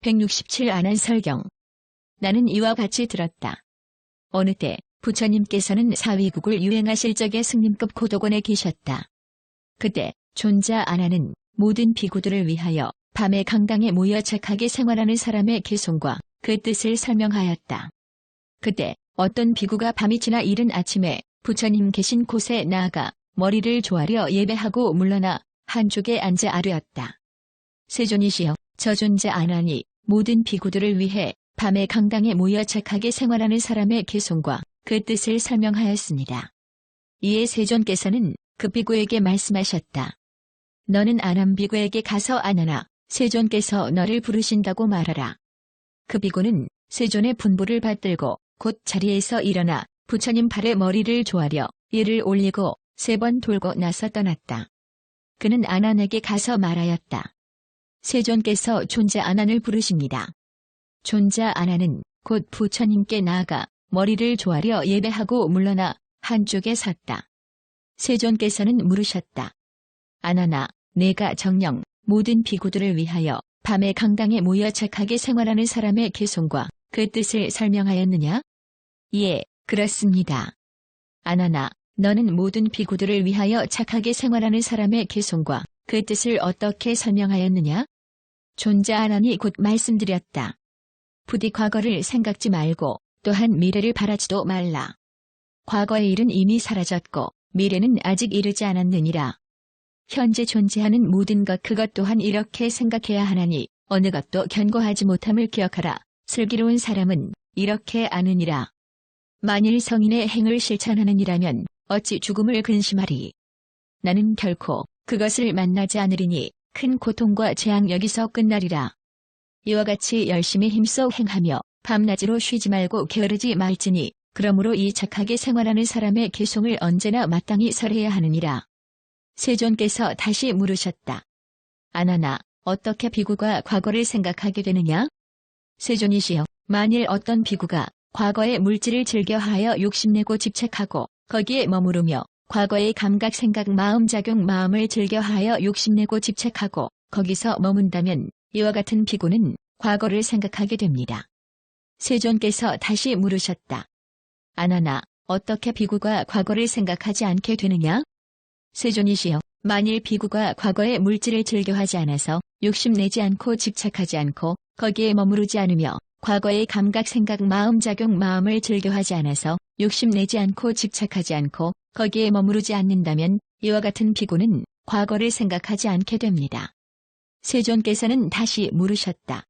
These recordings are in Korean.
167 안한설경. 나는 이와 같이 들었다. 어느 때 부처님께서는 사위국을 유행하실 적에 승림급 고도곤에 계셨다. 그때 존자 안한은 모든 비구들을 위하여 밤에 강당에 모여 착하게 생활하는 사람의 개송과 그 뜻을 설명하였다. 그때 어떤 비구가 밤이 지나 이른 아침에 부처님 계신 곳에 나아가 머리를 조아려 예배하고 물러나 한쪽에 앉아 아뢰었다. 세존이시여, 저 존자 안한이 모든 비구들을 위해 밤에 강당에 모여 착하게 생활하는 사람의 개송과 그 뜻을 설명하였습니다. 이에 세존께서는 그 비구에게 말씀하셨다. 너는 안한 비구에게 가서 안한아, 세존께서 너를 부르신다고 말하라. 그 비구는 세존의 분부를 받들고 곧 자리에서 일어나 부처님 발에 머리를 조아려 이를 올리고 3번 돌고 나서 떠났다. 그는 안한에게 가서 말하였다. 세존께서 존자 안한을 부르십니다. 존자 안한은 곧 부처님께 나아가 머리를 조아려 예배하고 물러나 한쪽에 섰다. 세존께서는 물으셨다. 안한아, 내가 정녕 모든 비구들을 위하여 밤에 강당에 모여 착하게 생활하는 사람의 개송과 그 뜻을 설명하였느냐? 예, 그렇습니다. 안한아, 너는 모든 비구들을 위하여 착하게 생활하는 사람의 개송과 그 뜻을 어떻게 설명하였느냐? 존자 안한이 곧 말씀드렸다. 부디 과거를 생각지 말고 또한 미래를 바라지도 말라. 과거의 일은 이미 사라졌고 미래는 아직 이르지 않았느니라. 현재 존재하는 모든 것 그것 또한 이렇게 생각해야 하나니 어느 것도 견고하지 못함을 기억하라. 슬기로운 사람은 이렇게 아느니라. 만일 성인의 행을 실천하는 이라면 어찌 죽음을 근심하리. 나는 결코 그것을 만나지 않으리니 큰 고통과 재앙 여기서 끝나리라. 이와 같이 열심히 힘써 행하며 밤낮으로 쉬지 말고 게으르지 말지니 그러므로 이 착하게 생활하는 사람의 개송을 언제나 마땅히 설해야 하느니라. 세존께서 다시 물으셨다. 안한아, 어떻게 비구가 과거를 생각하게 되느냐? 세존이시여, 만일 어떤 비구가 과거의 물질을 즐겨하여 욕심내고 집착하고 거기에 머무르며 과거의 감각, 생각, 마음, 작용, 마음을 즐겨하여 욕심내고 집착하고 거기서 머문다면 이와 같은 비구는 과거를 생각하게 됩니다. 세존께서 다시 물으셨다. 안한아, 어떻게 비구가 과거를 생각하지 않게 되느냐? 세존이시여, 만일 비구가 과거의 물질을 즐겨하지 않아서 욕심내지 않고 집착하지 않고 거기에 머무르지 않으며 과거의 감각, 생각, 마음, 작용, 마음을 즐겨하지 않아서 욕심내지 않고 집착하지 않고 거기에 머무르지 않는다면 이와 같은 비구는 과거를 생각하지 않게 됩니다. 세존께서는 다시 물으셨다.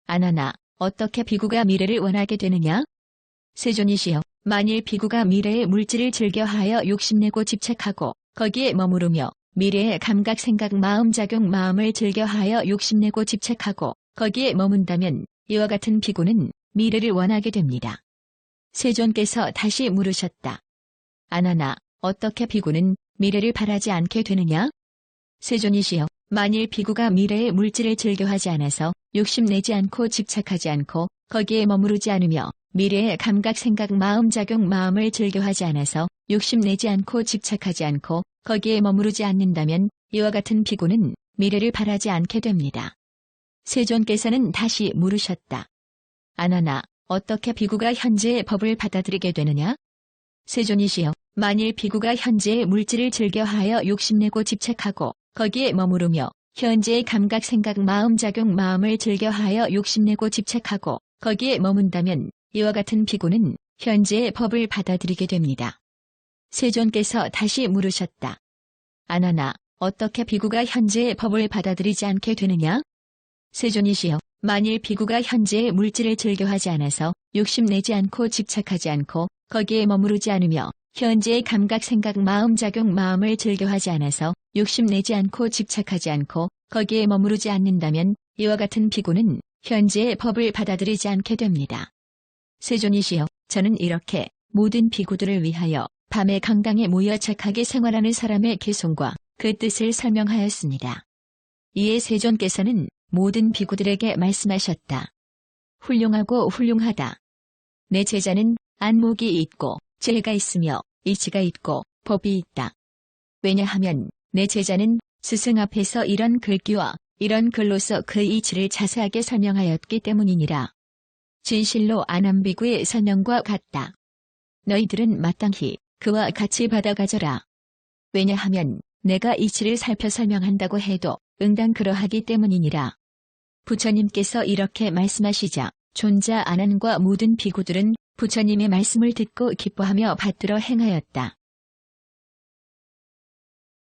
안한아, 어떻게 비구가 미래를 원하게 되느냐? 세존이시여, 만일 비구가 미래의 물질을 즐겨하여 욕심내고 집착하고 거기에 머무르며 미래의 감각, 생각, 마음, 작용, 마음을 즐겨하여 욕심내고 집착하고 거기에 머문다면 이와 같은 비구는 미래를 원하게 됩니다. 세존께서 다시 물으셨다. 안한아, 어떻게 비구는 미래를 바라지 않게 되느냐? 세존이시여, 만일 비구가 미래의 물질을 즐겨하지 않아서 욕심내지 않고 집착하지 않고 거기에 머무르지 않으며 미래의 감각, 생각, 마음, 작용, 마음을 즐겨하지 않아서 욕심내지 않고 집착하지 않고 거기에 머무르지 않는다면 이와 같은 비구는 미래를 바라지 않게 됩니다. 세존께서는 다시 물으셨다. 안한아, 어떻게 비구가 현재의 법을 받아들이게 되느냐? 세존이시여, 만일 비구가 현재의 물질을 즐겨하여 욕심내고 집착하고 거기에 머무르며 현재의 감각, 생각, 마음, 작용, 마음을 즐겨하여 욕심내고 집착하고 거기에 머문다면 이와 같은 비구는 현재의 법을 받아들이게 됩니다. 세존께서 다시 물으셨다. 안한아, 어떻게 비구가 현재의 법을 받아들이지 않게 되느냐? 세존이시여, 만일 비구가 현재의 물질을 즐겨하지 않아서 욕심내지 않고 집착하지 않고 거기에 머무르지 않으며 현재의 감각, 생각, 마음, 작용, 마음을 즐겨하지 않아서 욕심내지 않고 집착하지 않고 거기에 머무르지 않는다면 이와 같은 비구는 현재의 법을 받아들이지 않게 됩니다. 세존이시여, 저는 이렇게 모든 비구들을 위하여 밤에 강당에 모여 착하게 생활하는 사람의 개송과 그 뜻을 설명하였습니다. 이에 세존께서는 모든 비구들에게 말씀하셨다. 훌륭하고 훌륭하다. 내 제자는 안목이 있고 지혜가 있으며 이치가 있고 법이 있다. 왜냐하면 내 제자는 스승 앞에서 이런 글귀와 이런 글로서 그 이치를 자세하게 설명하였기 때문이니라. 진실로 아남비구의 설명과 같다. 너희들은 마땅히 그와 같이 받아가져라. 왜냐하면 내가 이치를 살펴 설명한다고 해도 응당 그러하기 때문이니라. 부처님께서 이렇게 말씀하시자 존자 아난과 모든 비구들은 부처님의 말씀을 듣고 기뻐하며 받들어 행하였다.